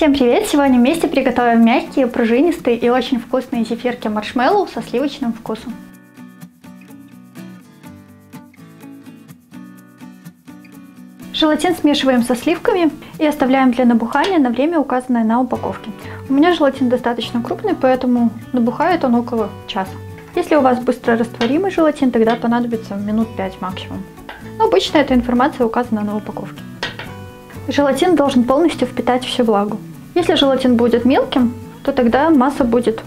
Всем привет! Сегодня вместе приготовим мягкие, пружинистые и очень вкусные зефирки маршмеллоу со сливочным вкусом. Желатин смешиваем со сливками и оставляем для набухания на время, указанное на упаковке. У меня желатин достаточно крупный, поэтому набухает он около часа. Если у вас быстро растворимый желатин, тогда понадобится минут 5 максимум. Но обычно эта информация указана на упаковке. Желатин должен полностью впитать всю влагу. Если желатин будет мелким, то тогда масса будет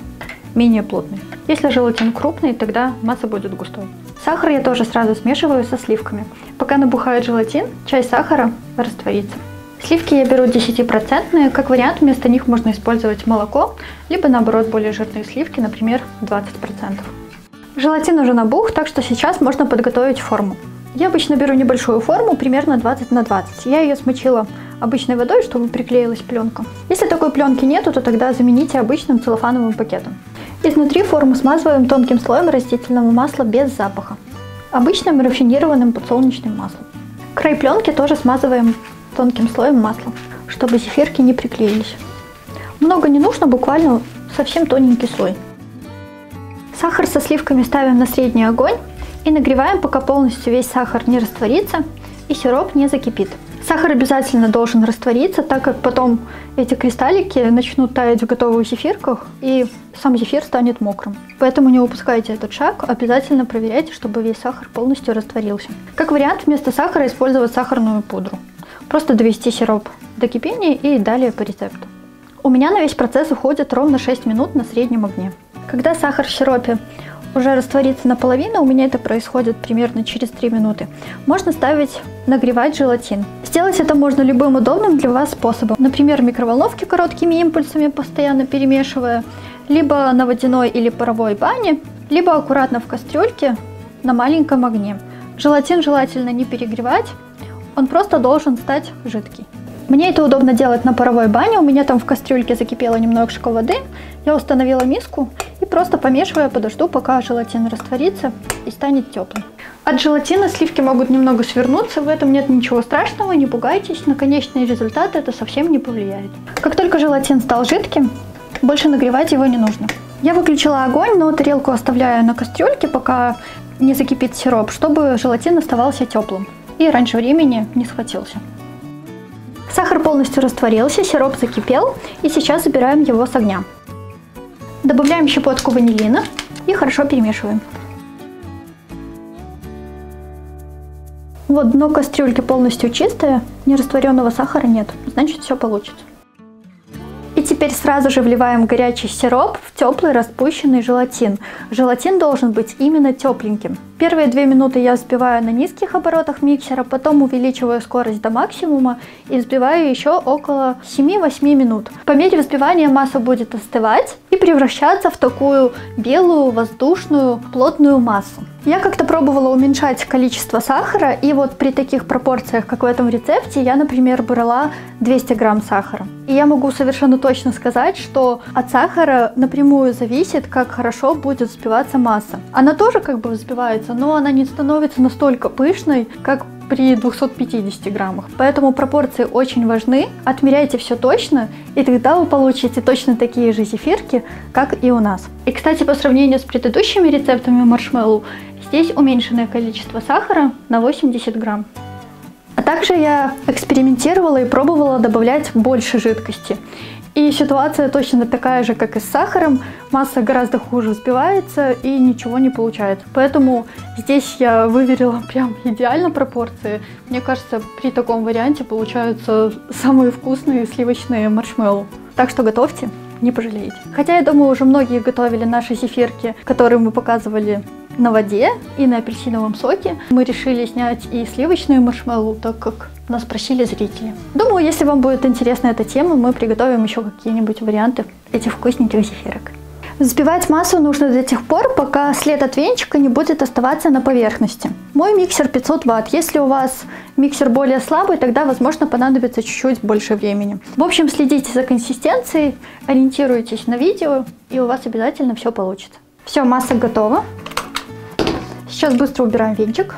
менее плотной. Если желатин крупный, тогда масса будет густой. Сахар я тоже сразу смешиваю со сливками. Пока набухает желатин, часть сахара растворится. Сливки я беру 10%, как вариант вместо них можно использовать молоко, либо наоборот более жирные сливки, например 20%. Желатин уже набух, так что сейчас можно подготовить форму. Я обычно беру небольшую форму, примерно 20 на 20. Я ее смочила обычной водой, чтобы приклеилась пленка. Если такой пленки нету, то тогда замените обычным целлофановым пакетом. Изнутри форму смазываем тонким слоем растительного масла без запаха, обычным рафинированным подсолнечным маслом. Край пленки тоже смазываем тонким слоем масла, чтобы зефирки не приклеились. Много не нужно, буквально совсем тоненький слой. Сахар со сливками ставим на средний огонь и нагреваем, пока полностью весь сахар не растворится и сироп не закипит. Сахар обязательно должен раствориться, так как потом эти кристаллики начнут таять в готовых зефирках и сам зефир станет мокрым. Поэтому не упускайте этот шаг, обязательно проверяйте, чтобы весь сахар полностью растворился. Как вариант, вместо сахара использовать сахарную пудру. Просто довести сироп до кипения и далее по рецепту. У меня на весь процесс уходит ровно 6 минут на среднем огне. Когда сахар в сиропе уже растворится наполовину, у меня это происходит примерно через 3 минуты, можно ставить нагревать желатин. Сделать это можно любым удобным для вас способом. Например, в микроволновке короткими импульсами, постоянно перемешивая, либо на водяной или паровой бане, либо аккуратно в кастрюльке на маленьком огне. Желатин желательно не перегревать, он просто должен стать жидкий. Мне это удобно делать на паровой бане, у меня там в кастрюльке закипело немножко воды, я установила миску и просто помешивая подожду, пока желатин растворится и станет теплым. От желатина сливки могут немного свернуться, в этом нет ничего страшного, не пугайтесь, на конечный результат это совсем не повлияет. Как только желатин стал жидким, больше нагревать его не нужно. Я выключила огонь, но тарелку оставляю на кастрюльке, пока не закипит сироп, чтобы желатин оставался теплым и раньше времени не схватился. Сахар полностью растворился, сироп закипел, и сейчас забираем его с огня. Добавляем щепотку ванилина и хорошо перемешиваем. Вот дно кастрюльки полностью чистое, нерастворенного сахара нет, значит все получится. И теперь сразу же вливаем горячий сироп в теплый распущенный желатин. Желатин должен быть именно тепленьким. Первые 2 минуты я взбиваю на низких оборотах миксера, потом увеличиваю скорость до максимума и взбиваю еще около 7-8 минут. По мере взбивания масса будет остывать и превращаться в такую белую, воздушную, плотную массу. Я как-то пробовала уменьшать количество сахара, и вот при таких пропорциях, как в этом рецепте, я, например, брала 200 грамм сахара. И я могу совершенно точно сказать, что от сахара напрямую зависит, как хорошо будет взбиваться масса. Она тоже как бы взбивается, но она не становится настолько пышной, как при 250 граммах. Поэтому пропорции очень важны, отмеряйте все точно, и тогда вы получите точно такие же зефирки, как и у нас. И, кстати, по сравнению с предыдущими рецептами маршмеллоу, здесь уменьшенное количество сахара на 80 грамм. А также я экспериментировала и пробовала добавлять больше жидкости. И ситуация точно такая же, как и с сахаром. Масса гораздо хуже взбивается и ничего не получается. Поэтому здесь я выверила прям идеально пропорции. Мне кажется, при таком варианте получаются самые вкусные сливочные маршмеллоу. Так что готовьте, не пожалеете. Хотя я думаю, уже многие готовили наши зефирки, которые мы показывали на воде и на апельсиновом соке. Мы решили снять и сливочные маршмеллоу, так как нас просили зрители. Думаю, если вам будет интересна эта тема, мы приготовим еще какие-нибудь варианты этих вкусненьких зефирок. Взбивать массу нужно до тех пор, пока след от венчика не будет оставаться на поверхности. Мой миксер 500 Вт. Если у вас миксер более слабый, тогда, возможно, понадобится чуть-чуть больше времени. В общем, следите за консистенцией, ориентируйтесь на видео, и у вас обязательно все получится. Все, масса готова. Сейчас быстро убираем венчик.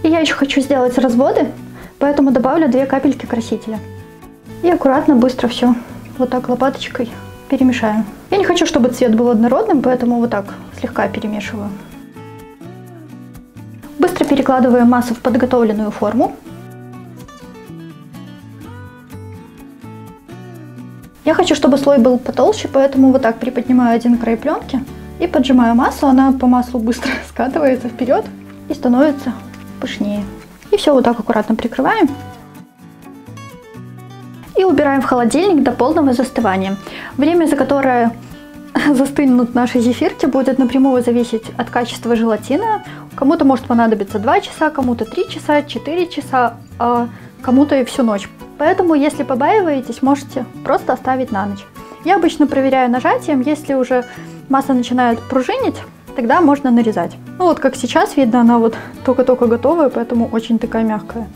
И я еще хочу сделать разводы, поэтому добавлю 2 капельки красителя. И аккуратно, быстро все вот так лопаточкой перемешаем. Я не хочу, чтобы цвет был однородным, поэтому вот так слегка перемешиваю. Быстро перекладываем массу в подготовленную форму. Я хочу, чтобы слой был потолще, поэтому вот так приподнимаю один край пленки и поджимаю массу. Она по маслу быстро скатывается вперед и становится пышнее. И все вот так аккуратно прикрываем. И убираем в холодильник до полного застывания. Время, за которое застынут наши зефирки, будет напрямую зависеть от качества желатина. Кому-то может понадобиться 2 часа, кому-то 3 часа, 4 часа, а кому-то и всю ночь. Поэтому, если побаиваетесь, можете просто оставить на ночь. Я обычно проверяю нажатием, если уже масса начинает пружинить, тогда можно нарезать. Ну вот как сейчас видно, она вот только-только готовая, поэтому очень такая мягкая.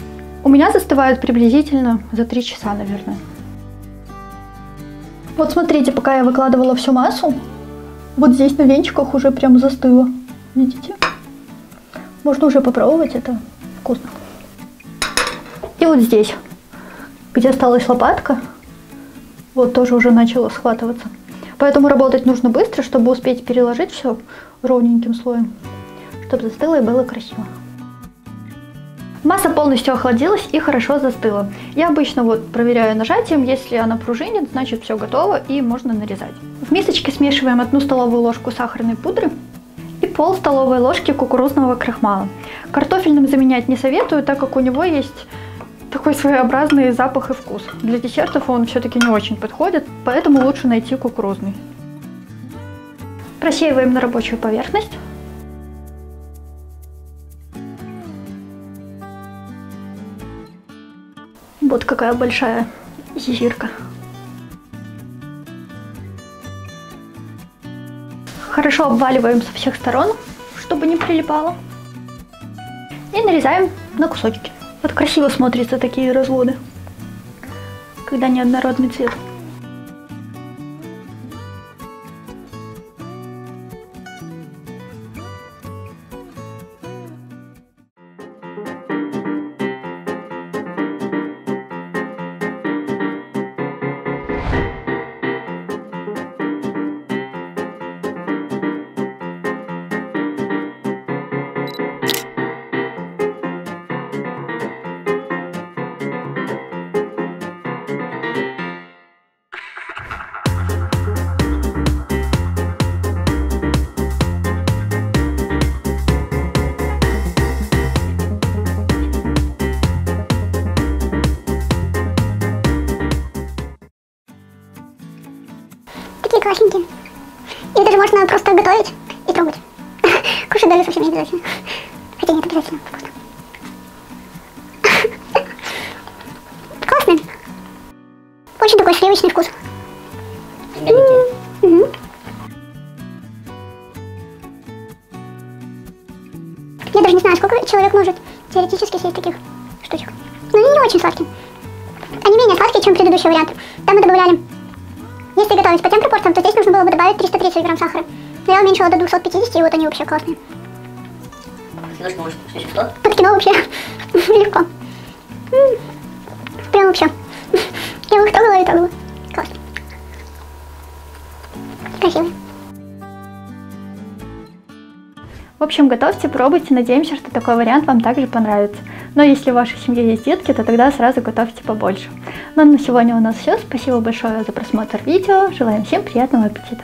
У меня застывает приблизительно за 3 часа, наверное. Вот смотрите, пока я выкладывала всю массу, вот здесь на венчиках уже прям застыло. Видите? Можно уже попробовать, это вкусно. И вот здесь, где осталась лопатка, вот тоже уже начало схватываться. Поэтому работать нужно быстро, чтобы успеть переложить все ровненьким слоем, чтобы застыло и было красиво. Масса полностью охладилась и хорошо застыла. Я обычно вот проверяю нажатием, если она пружинит, значит все готово и можно нарезать. В мисочке смешиваем 1 столовую ложку сахарной пудры и пол столовой ложки кукурузного крахмала. Картофельным заменять не советую, так как у него есть такой своеобразный запах и вкус. Для десертов он все-таки не очень подходит, поэтому лучше найти кукурузный. Просеиваем на рабочую поверхность. Вот какая большая зефирка. Хорошо обваливаем со всех сторон, чтобы не прилипало. И нарезаем на кусочки. Вот красиво смотрятся такие разводы, когда неоднородный цвет. Такие классненькие. Их даже можно просто готовить и трогать. Кушать даже совсем не обязательно. Хотя нет, обязательно. Вкусно. Классный. Очень такой сливочный вкус. Я даже не знаю, сколько человек может теоретически съесть таких штучек. Но они не очень сладкие. Они менее сладкие, чем предыдущий вариант. Там мы добавляли, если готовить по тем пропорциям, то здесь нужно было бы добавить 330 грамм сахара. Но я уменьшила до 250, и вот они вообще классные. Подкинула вообще легко. Прям вообще. Я их трогала и трогала. Классно. Красиво. В общем, готовьте, пробуйте. Надеемся, что такой вариант вам также понравится. Но если в вашей семье есть детки, то тогда сразу готовьте побольше. Ну а на сегодня у нас все. Спасибо большое за просмотр видео. Желаем всем приятного аппетита.